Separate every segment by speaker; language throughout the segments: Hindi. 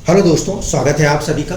Speaker 1: हेलो दोस्तों, स्वागत है आप सभी का।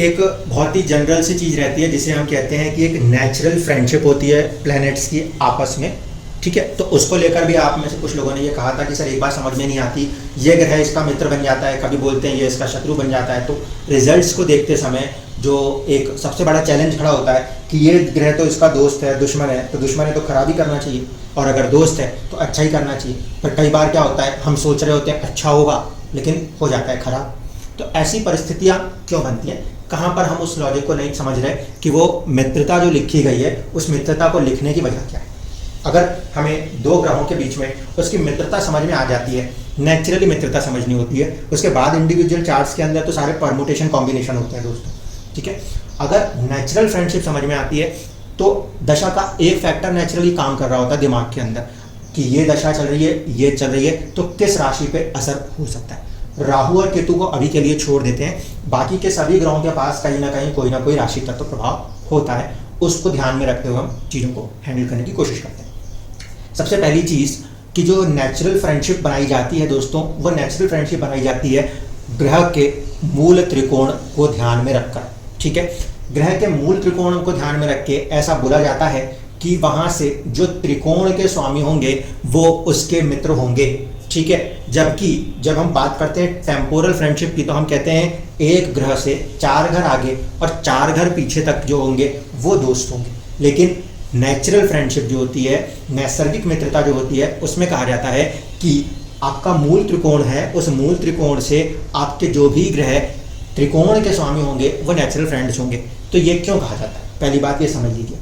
Speaker 1: एक बहुत ही जनरल सी चीज़ रहती है जिसे हम कहते हैं कि एक नेचुरल फ्रेंडशिप होती है प्लैनेट्स की आपस में। ठीक है, तो उसको लेकर भी आप में से कुछ लोगों ने ये कहा था कि सर एक बात समझ में नहीं आती, ये ग्रह इसका मित्र बन जाता है, कभी बोलते हैं ये इसका शत्रु बन जाता है। तो रिजल्ट्स को देखते समय जो एक सबसे बड़ा चैलेंज खड़ा होता है कि ये ग्रह तो इसका दोस्त है, दुश्मन है, तो दुश्मन है तो खराब ही करना चाहिए, और अगर दोस्त है तो अच्छा ही करना चाहिए। पर कई बार क्या होता है, हम सोच रहे होते हैं अच्छा होगा लेकिन हो जाता है खराब। तो ऐसी परिस्थितियां क्यों बनती हैं, कहाँ पर हम उस लॉजिक को नहीं समझ रहे कि वो मित्रता जो लिखी गई है उस मित्रता को लिखने की वजह क्या है। अगर हमें दो ग्रहों के बीच में उसकी मित्रता समझ में आ जाती है, नेचुरली मित्रता समझनी होती है, उसके बाद इंडिविजुअल चार्ट्स के अंदर तो सारे परमुटेशन कॉम्बिनेशन होते हैं दोस्तों। ठीक है, अगर नेचुरल फ्रेंडशिप समझ में आती है तो दशा का एक फैक्टर नेचुरली काम कर रहा होता है दिमाग के अंदर कि ये दशा चल रही है, ये चल रही है, तो किस राशि पे असर हो सकता है। राहु और केतु को अभी के लिए छोड़ देते हैं, बाकी के सभी ग्रहों के पास कहीं ना कहीं कोई ना कोई राशि तत्व प्रभाव होता है। उसको ध्यान में रखते हुए हम चीज़ों को हैंडल करने की कोशिश करते हैं। सबसे पहली चीज़ कि जो नेचुरल फ्रेंडशिप बनाई जाती है दोस्तों, वो नेचुरल फ्रेंडशिप बनाई जाती है ग्रह के मूल त्रिकोण को ध्यान में रखकर। ठीक है, ग्रह के मूल त्रिकोण को ध्यान में रख के ऐसा बोला जाता है कि वहां से जो त्रिकोण के स्वामी होंगे वो उसके मित्र होंगे। ठीक है, जबकि जब हम बात करते हैं टेम्पोरल फ्रेंडशिप की तो हम कहते हैं एक ग्रह से 4 घर आगे और 4 घर पीछे तक जो होंगे वो दोस्त होंगे। लेकिन नेचुरल फ्रेंडशिप जो होती है, नैसर्गिक मित्रता जो होती है, उसमें कहा जाता है कि आपका मूल त्रिकोण है, उस मूल त्रिकोण से आपके जो भी ग्रह त्रिकोण के स्वामी होंगे वो नेचुरल फ्रेंड्स होंगे। तो ये क्यों कहा जाता है, पहली बात ये समझ लीजिए।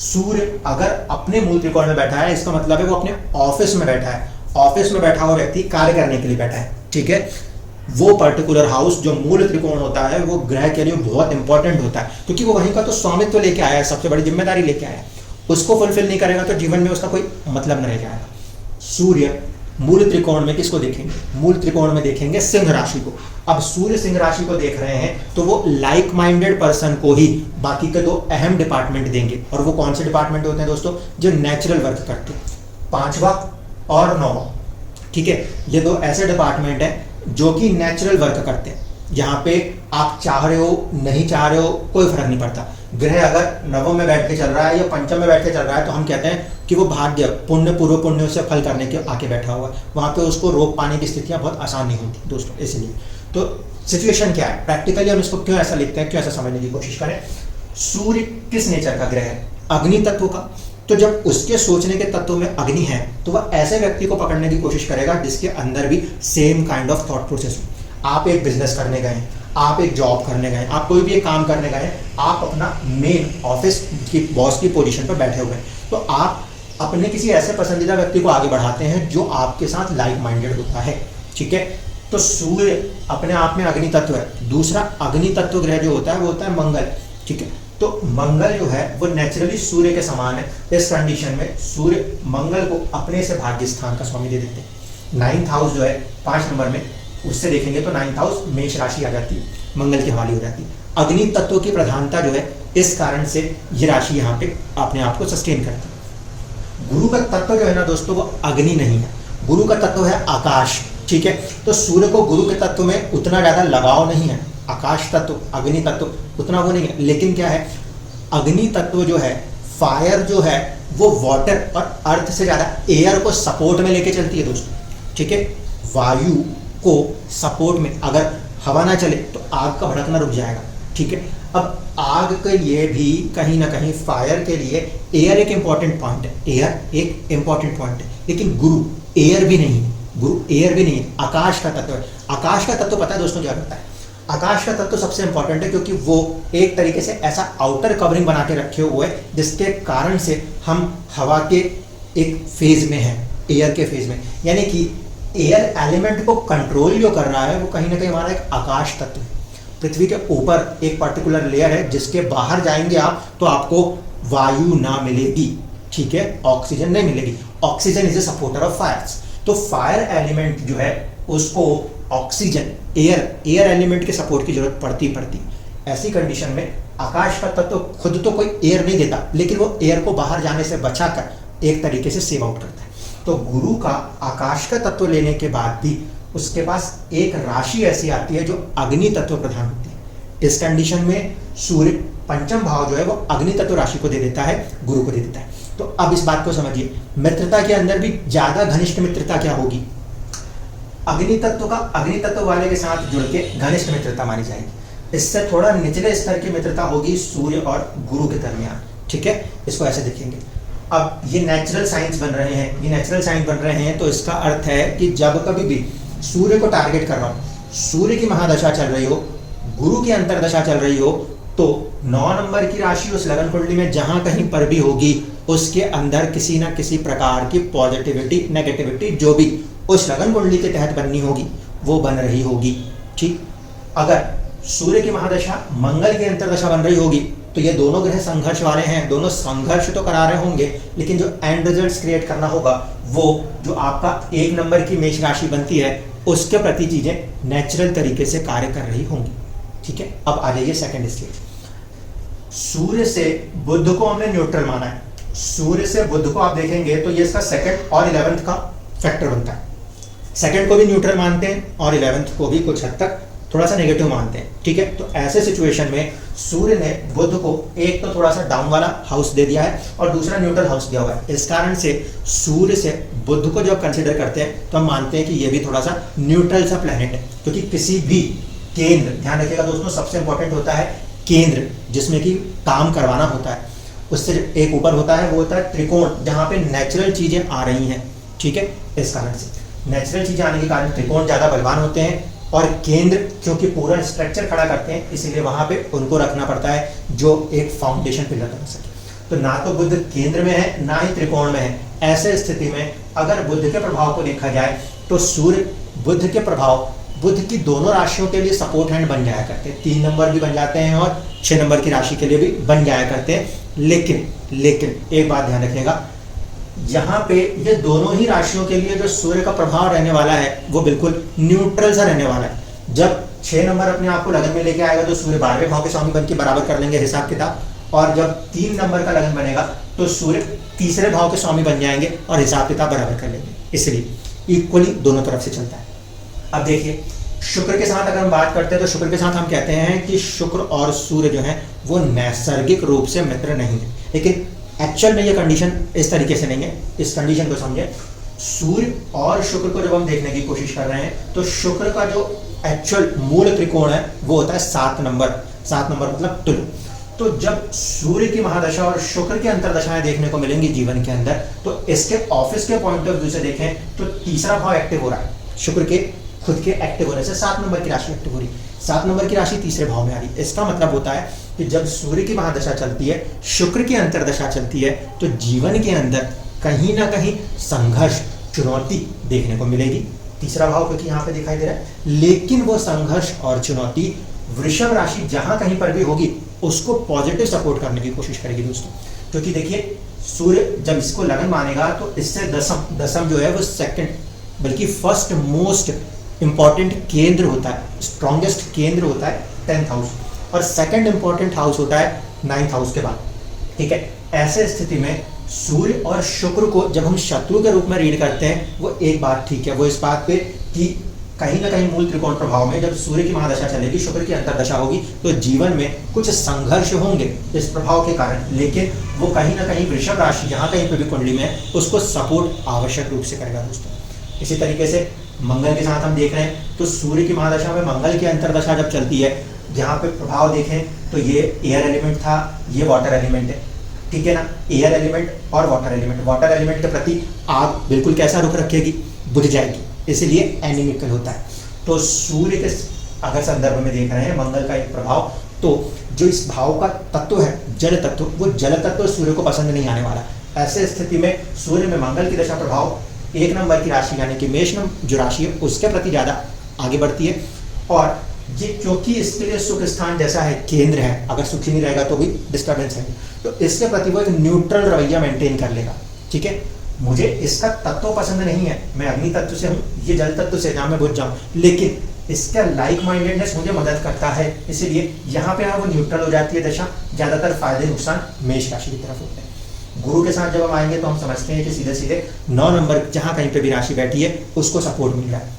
Speaker 1: सूर्य अगर अपने मूल त्रिकोण में बैठा है, इसका मतलब है वो अपने ऑफिस में बैठा है। ऑफिस में बैठा हुआ व्यक्ति कार्य करने के लिए बैठा है। ठीक है, वो पर्टिकुलर हाउस जो मूल त्रिकोण होता है वो ग्रह के लिए बहुत इंपॉर्टेंट होता है, क्योंकि वो वहीं का तो स्वामित्व लेके आया है, सबसे बड़ी जिम्मेदारी लेके आया है। उसको फुलफिल नहीं करेगा तो जीवन में उसका कोई मतलब नहीं रह जाएगा। सूर्य मूल त्रिकोण में किसको देखेंगे, मूल त्रिकोण में देखेंगे सिंह राशि को। अब सूर्य सिंह राशि को देख रहे हैं तो वो लाइक माइंडेड पर्सन को ही बाकी के 2 अहम डिपार्टमेंट देंगे। और वो कौन से डिपार्टमेंट होते हैं दोस्तों, जो नेचुरल वर्क करते हैं, 5वां और 9वां। ठीक है, ये 2 ऐसे डिपार्टमेंट हैं जो कि नेचुरल वर्क करते हैं, जहां पे आप चाह रहे हो नहीं चाह रहे हो कोई फर्क नहीं पड़ता। ग्रह अगर नवम में बैठ के चल रहा है या पंचम में बैठ के चल रहा है तो हम कहते हैं कि वो भाग्य पुण्य पूर्व पुण्य से फल करने के आके बैठा हुआ है, वहां पे उसको रोक पाने की स्थितियां बहुत आसान नहीं होती दोस्तों। इसलिए तो सिचुएशन क्या है, प्रैक्टिकली हम इसको क्यों ऐसा लिखते हैं, क्यों ऐसा समझने की कोशिश करें। सूर्य किस नेचर का ग्रह है, अग्नि तत्व का। तो जब उसके सोचने के तत्व में अग्नि है तो वह ऐसे व्यक्ति को पकड़ने की कोशिश करेगा जिसके अंदर भी same kind of thought process हो। आप एक बिजनेस करने गए, आप एक जॉब करने गए, आप कोई भी एक काम करने गए, आप अपना मेन ऑफिस की बॉस की पोजीशन पर बैठे हुए हैं, तो आप अपने किसी ऐसे पसंदीदा व्यक्ति को आगे बढ़ाते हैं जो आपके साथ लाइक माइंडेड होता है। ठीक है, तो सूर्य अपने आप में अग्नि तत्व है। दूसरा अग्नि तत्व ग्रह जो होता है वो होता है मंगल। ठीक है, तो मंगल जो है वो नेचुरली सूर्य के समान है। इस कंडीशन में सूर्य मंगल को अपने से भाग्य स्थान का स्वामी दे देते हैं। 9th हाउस जो है 5 नंबर में, उससे देखेंगे तो 9th हाउस मेष राशि आ जाती है, मंगल की हवाली हो जाती है। अग्नि तत्व की प्रधानता जो है इस कारण से ये राशि यहाँ पे अपने आप को सस्टेन करती है। गुरु का तत्व जो है ना दोस्तों वो अग्नि नहीं है, गुरु का तत्व है आकाश। ठीक है, तो सूर्य को गुरु के तत्व में उतना ज्यादा लगाव नहीं है, आकाश तत्व अग्नि तत्व उतना वो नहीं है। लेकिन क्या है, अग्नि तत्व जो है, फायर जो है वो वाटर और अर्थ से ज्यादा एयर को सपोर्ट में लेके चलती है दोस्तों। ठीक है, वायु को सपोर्ट में, अगर हवा ना चले तो आग का भड़कना रुक जाएगा। ठीक है, अब आग के लिए भी कहीं ना कहीं फायर के लिए एयर एक इंपॉर्टेंट पॉइंट है, एयर एक इंपॉर्टेंट पॉइंट है। लेकिन गुरु एयर भी नहीं है, गुरु एयर भी नहीं है, आकाश का तत्व है। आकाश का तत्व पता है दोस्तों क्या करता है, आकाश का तत्व सबसे इंपॉर्टेंट है क्योंकि वो एक तरीके से ऐसा आउटर कवरिंग बना के रखे हुए है जिसके कारण से हम हवा के एक फेज में हैं, एयर के फेज में। यानी कि एयर एलिमेंट को कंट्रोल जो कर रहा है वो कहीं ना कहीं हमारा एक आकाश तत्व है। पृथ्वी के ऊपर एक पर्टिकुलर लेयर है जिसके बाहर जाएंगे आप तो आपको वायु ना मिलेगी। ठीक है, ऑक्सीजन नहीं मिलेगी। Oxygen is a supporter of fires. तो फायर एलिमेंट जो है उसको ऑक्सीजन एयर एलिमेंट के सपोर्ट की जरूरत पड़ती। ऐसी कंडीशन में आकाश का तत्व खुद तो कोई एयर नहीं देता, लेकिन वो एयर को बाहर जाने से बचाकर एक तरीके से सेव आउट करता है। तो गुरु का आकाश का तत्व लेने के बाद भी उसके पास एक राशि ऐसी आती है जो अग्नि तत्व प्रधान होती है। इस कंडीशन में सूर्य पंचम भाव जो है वो अग्नि तत्व राशि को दे देता है, गुरु को दे देता है। तो अब इस बात को समझिए, मित्रता के अंदर भी ज्यादा घनिष्ठ मित्रता क्या होगी, अग्नि तत्व वाले के साथ जुड़ के घनिष्ठ मित्रता मानी जाएगी। इससे थोड़ा निचले स्तर की मित्रता होगी सूर्य और गुरु के दरमियान, ठीक है। इसको ऐसे देखेंगे। अब ये नेचुरल साइंस बन रहे हैं, तो इसका अर्थ है कि जब कभी भी सूर्य को टारगेट कर रहा हूं, सूर्य की महादशा चल रही हो, गुरु की अंतरदशा चल रही हो, तो 9 नंबर की राशि उस लगन कुंडली में जहां कहीं पर भी होगी, उसके अंदर किसी ना किसी प्रकार की पॉजिटिविटी नेगेटिविटी जो भी उस लगन कुंडली के तहत बननी होगी वो बन रही होगी, ठीक। अगर सूर्य की महादशा मंगल की अंतरदशा बन रही होगी तो ये दोनों ग्रह संघर्ष वाले हैं, दोनों संघर्ष तो करा रहे होंगे, लेकिन जो एंड रिजल्ट्स क्रिएट करना होगा वो जो आपका 1 नंबर की मेष राशि बनती है उसके प्रति चीजें नेचुरल तरीके से कार्य कर रही होंगी, ठीक है। अब आ जाइए सेकंड स्टेज। सूर्य से बुध को हमने न्यूट्रल माना है। सूर्य से बुध को आप देखेंगे तो ये इसका सेकंड और 11th का फैक्टर बनता है। सेकंड को भी न्यूट्रल मानते हैं और 11th को भी कुछ हद तक थोड़ा सा नेगेटिव मानते हैं, ठीक है। तो ऐसे सिचुएशन में सूर्य ने बुध को एक तो थोड़ा सा डाउन वाला हाउस दे दिया है और दूसरा न्यूट्रल हाउस दिया हुआ है। इस कारण से सूर्य से बुध को जब कंसीडर करते हैं तो हम मानते हैं कि ये भी थोड़ा सा न्यूट्रल सा प्लेनेट है, क्योंकि किसी भी केंद्र, ध्यान रखिएगा दोस्तों, सबसे इंपॉर्टेंट होता है केंद्र जिसमें कि काम करवाना होता है, उससे एक ऊपर होता है वो होता है त्रिकोण, जहां पे नेचुरल चीजें आ रही हैं, ठीक है। इस कारण से नेचुरल चीजें आने के कारण त्रिकोण ज्यादा बलवान होते हैं और केंद्र क्योंकि पूरा स्ट्रक्चर खड़ा करते हैं, इसीलिए वहां पे उनको रखना पड़ता है जो एक फाउंडेशन पिलर बन सके। तो ना तो बुध केंद्र में है ना ही त्रिकोण में है। ऐसे स्थिति में अगर बुध के प्रभाव को देखा जाए तो सूर्य बुध के प्रभाव बुध की दोनों राशियों के लिए सपोर्ट हैंड बन जाया करते हैं, 3 नंबर भी बन जाते हैं और 6 नंबर की राशि के लिए भी बन जाया करते हैं। लेकिन एक बात ध्यान रखिएगा, यहाँ पे ये दोनों ही राशियों के लिए जो सूर्य का प्रभाव रहने वाला है वो बिल्कुल न्यूट्रल सा रहने वाला है। जब 6 नंबर अपने आप को लगन में लेके आएगा तो सूर्य 12वें भाव के स्वामी बन के बराबर कर लेंगे हिसाब किताब, और जब 3 नंबर का लगन बनेगा तो सूर्य 3रे भाव के स्वामी बन जाएंगे और हिसाब किताब बराबर कर लेंगे। इसलिए इक्वली दोनों तरफ से चलता है। अब देखिए शुक्र के साथ अगर हम बात करते हैं तो शुक्र के साथ हम कहते हैं कि शुक्र और सूर्य जो है वो नैसर्गिक रूप से मित्र नहीं है, लेकिन एक्चुअल में ये कंडीशन इस तरीके से नहीं है। इस कंडीशन को समझे, सूर्य और शुक्र को जब हम देखने की कोशिश कर रहे हैं तो शुक्र का जो एक्चुअल मूल त्रिकोण है वो होता है 7 नंबर मतलब तुल। तो जब सूर्य की महादशा और शुक्र की अंतरदशाएं देखने को मिलेंगी जीवन के अंदर, तो इसके ऑफिस के पॉइंट ऑफ व्यू से देखें तो तीसरा भाव एक्टिव हो रहा है। शुक्र के खुद के एक्टिव होने से 7 नंबर की राशि एक्टिव हो रही है, 7 नंबर की राशि 3रे भाव में आ रही है। इसका मतलब होता है कि जब सूर्य की महादशा चलती है, शुक्र की अंतरदशा चलती है, तो जीवन के अंदर कहीं ना कहीं संघर्ष चुनौती देखने को मिलेगी। तीसरा भाव क्योंकि यहाँ पे दिखाई दे रहा है, लेकिन वो संघर्ष और चुनौती वृषभ राशि जहां कहीं पर भी होगी उसको पॉजिटिव सपोर्ट करने की कोशिश करेगी दोस्तों। क्योंकि देखिए सूर्य जब इसको लगन मानेगा तो इससे दसम जो है वो सेकंड बल्कि फर्स्ट मोस्ट इंपॉर्टेंट केंद्र होता है, स्ट्रॉन्गेस्ट केंद्र होता है 10th हाउस, और सेकंड इंपॉर्टेंट हाउस होता है 9th हाउस के बाद, ठीक है। ऐसे स्थिति में सूर्य और शुक्र को जब हम शत्रु के रूप में रीड करते हैं वो एक बात ठीक है, वो इस बात पे कि कहीं ना कहीं मूल त्रिकोण प्रभाव में जब सूर्य की महादशा चलेगी, शुक्र की अंतरदशा होगी, तो जीवन में कुछ संघर्ष होंगे इस प्रभाव के कारण, लेकिन वो कहीं ना कहीं वृषभ राशि जहां कहीं पे भी कुंडली में उसको सपोर्ट आवश्यक रूप से करेगा दोस्तों। इसी तरीके से मंगल के साथ हम देख रहे हैं तो सूर्य की महादशा में मंगल की अंतरदशा जब चलती है, जहाँ पे प्रभाव देखें तो ये एयर एलिमेंट था, ये वाटर एलिमेंट है, ठीक है ना। एयर एलिमेंट और वाटर एलिमेंट के प्रति आग बिल्कुल कैसा रुख रखेगी, बुझ जाएगी, इसलिए एनिमिकल होता है। तो सूर्य के अगर संदर्भ में देख रहे हैं मंगल का एक प्रभाव, तो जो इस भाव का तत्व है जल तत्व, वो जल तत्व सूर्य को पसंद नहीं आने वाला। ऐसे स्थिति में सूर्य में मंगल की दशा प्रभाव 1 नंबर की राशि यानी कि मेष जो राशि है उसके प्रति ज्यादा आगे बढ़ती है, और ये क्योंकि इसके लिए सुख स्थान जैसा है, केंद्र है, अगर सुखी नहीं रहेगा तो भी डिस्टर्बेंस है, तो इसके प्रति वो एक न्यूट्रल रवैया मेंटेन कर लेगा, ठीक है। मुझे इसका तत्व पसंद नहीं है, मैं अग्नि तत्व से हूँ, ये जल तत्व से जहाँ मैं बुझ जाऊँ, लेकिन इसका लाइक माइंडेडनेस मुझे मदद करता है, इसलिए यहाँ पे वो न्यूट्रल हो जाती है दशा। ज्यादातर फायदे नुकसान मेष राशि की तरफ होते हैं। गुरु के साथ जब हम आएंगे तो हम समझते हैं कि सीधे सीधे 9 नंबर जहां कहीं पे भी राशि बैठी है उसको सपोर्ट मिल रहा है।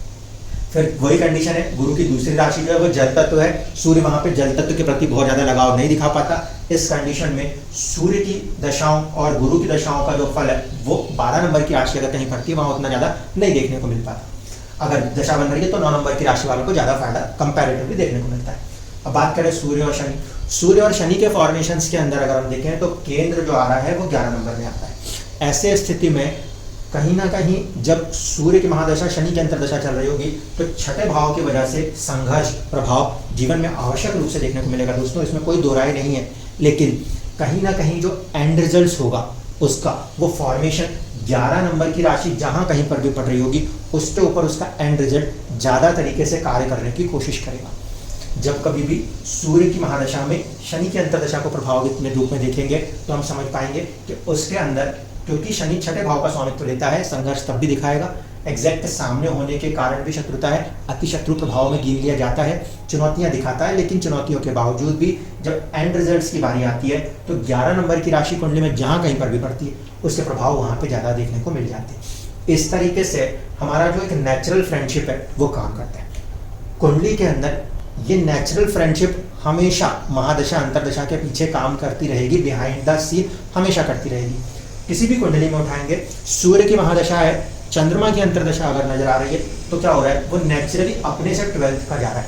Speaker 1: फिर वही कंडीशन है, गुरु की दूसरी राशि जो है वो जल तत्व है, सूर्य वहां पे जल तत्व के प्रति बहुत ज्यादा लगाव नहीं दिखा पाता। इस कंडीशन में सूर्य की दशाओं और गुरु की दशाओं का जो फल है वो 12 नंबर की राशि अगर कहीं पड़ती है वहां उतना ज्यादा नहीं देखने को मिल पाता। अगर दशा बन रही है तो 9 नंबर की राशि वालों को ज्यादा फायदा कंपैरेटिवली देखने को मिलता है। अब बात करें सूर्य और शनि, सूर्य और शनि के फॉर्मेशंस के अंदर अगर हम देखें तो केंद्र जो आ रहा है वो 11 नंबर में आता है। ऐसे स्थिति में कहीं ना कहीं जब सूर्य की महादशा शनि की अंतरदशा चल रही होगी तो छठे भाव की वजह से संघर्ष प्रभाव जीवन में आवश्यक रूप से देखने को मिलेगा दोस्तों, इसमें कोई दो राय नहीं है। लेकिन कहीं ना कहीं जो एंड रिजल्ट होगा उसका वो फॉर्मेशन 11 नंबर की राशि जहां कहीं पर भी पड़ रही होगी उसके ऊपर उसका एंड रिजल्ट ज़्यादा तरीके से कार्य करने की कोशिश करेगा। जब कभी भी सूर्य की महादशा में शनि की अंतरदशा को प्रभावित रूप में देखेंगे तो हम समझ पाएंगे कि उसके अंदर, क्योंकि शनि छठे भाव का स्वामित्व लेता है, संघर्ष तब भी दिखाएगा, एग्जैक्ट सामने होने के कारण भी शत्रुता है, अति शत्रु प्रभाव में गिन लिया जाता है, चुनौतियां दिखाता है। लेकिन चुनौतियों के बावजूद भी जब एंड रिजल्ट्स की बारी आती है तो 11 नंबर की राशि कुंडली में जहां कहीं पर भी पड़ती है उसके प्रभाव वहां पे ज़्यादा देखने को मिल जाते हैं। इस तरीके से हमारा जो एक नेचुरल फ्रेंडशिप है वो काम करता है। कुंडली के अंदर ये नेचुरल फ्रेंडशिप हमेशा महादशा अंतरदशा के पीछे काम करती रहेगी, बिहाइंड द सीन हमेशा करती रहेगी। किसी भी कुंडली में उठाएंगे, सूर्य की महादशा है, चंद्रमा की अंतरदशा अगर नजर आ रही है तो क्या हो रहा है, वो नेचुरली अपने से 12th का जा रहा है,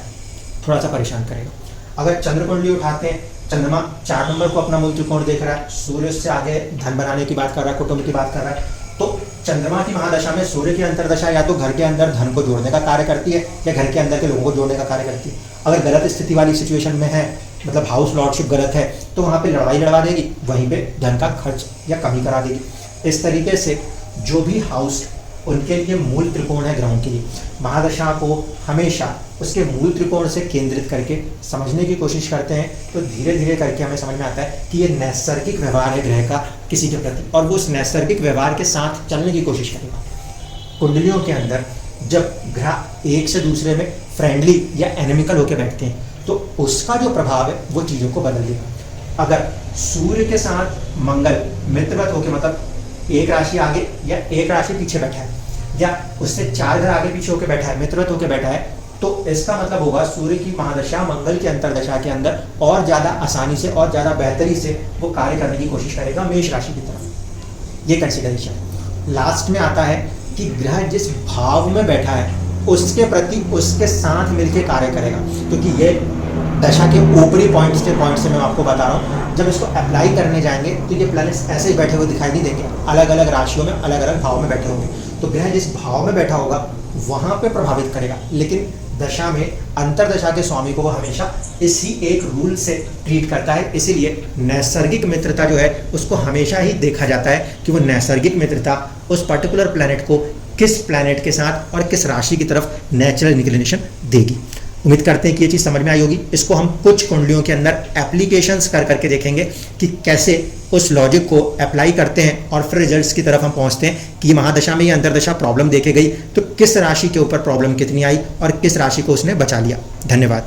Speaker 1: थोड़ा सा परेशान करेगा। अगर चंद्र कुंडली उठाते हैं, चंद्रमा 4 नंबर को अपना मूल त्रिकोण देख रहा है, सूर्य उससे आगे धन बनाने की बात कर रहा है, कुटुंब की बात कर रहा है, तो चंद्रमा की महादशा में सूर्य की अंतरदशा या तो घर के अंदर धन को जोड़ने का कार्य करती है या घर के अंदर के लोगों को जोड़ने का कार्य करती है। अगर गलत स्थिति वाली सिचुएशन में है, मतलब हाउस लॉर्डशिप गलत है, तो वहाँ पे लड़ाई लड़वा देगी, वहीं पे धन का खर्च या कमी करा देगी। इस तरीके से जो भी हाउस उनके लिए मूल त्रिकोण है ग्रहों के लिए, महादशा को हमेशा उसके मूल त्रिकोण से केंद्रित करके समझने की कोशिश करते हैं तो धीरे धीरे करके हमें समझ में आता है कि ये नैसर्गिक व्यवहार है ग्रह का किसी के प्रति, और वो उस नैसर्गिक व्यवहार के साथ चलने की कोशिश करेगा। कुंडलियों के अंदर जब ग्रह एक से दूसरे में फ्रेंडली या एनिमिकल होकर बैठते हैं तो उसका जो प्रभाव है वो चीज़ों को बदल देगा। अगर सूर्य के साथ मंगल मित्रवत होकर, मतलब एक राशि आगे या एक राशि पीछे बैठा है या उससे 4 घर आगे पीछे होकर बैठा है, मित्रवत होकर बैठा है, तो इसका मतलब होगा सूर्य की महादशा मंगल की अंतरदशा के अंदर और ज़्यादा आसानी से और ज़्यादा बेहतरी से वो कार्य करने की कोशिश करेगा मेष राशि की तरफ। ये कंसिडरेशन। लास्ट में आता है कि ग्रह जिस भाव में बैठा है उसके प्रति उसके साथ मिलकर कार्य करेगा, क्योंकि ये दशा के ऊपरी पॉइंट से मैं आपको बता रहा हूँ। जब इसको अप्लाई करने जाएंगे तो ये प्लैनेट्स ऐसे ही बैठे हुए दिखाई नहीं देंगे, अलग अलग राशियों में अलग अलग भाव में बैठे होंगे। तो ग्रह जिस भाव में बैठा होगा वहाँ पे प्रभावित करेगा, लेकिन दशा में अंतरदशा के स्वामी को वो हमेशा इसी एक रूल से ट्रीट करता है। इसीलिए नैसर्गिक मित्रता जो है उसको हमेशा ही देखा जाता है कि वो नैसर्गिक मित्रता उस पर्टिकुलर प्लैनेट को किस प्लैनेट के साथ और किस राशि की तरफ नेचुरल इंक्लिनेशन देगी। उम्मीद करते हैं कि ये चीज़ समझ में आई होगी। इसको हम कुछ कुंडलियों के अंदर एप्लीकेशंस कर करके देखेंगे कि कैसे उस लॉजिक को अप्लाई करते हैं और फिर रिजल्ट्स की तरफ हम पहुंचते हैं कि महादशा में ये अंतरदशा प्रॉब्लम देखे गई तो किस राशि के ऊपर प्रॉब्लम कितनी आई और किस राशि को उसने बचा लिया। धन्यवाद।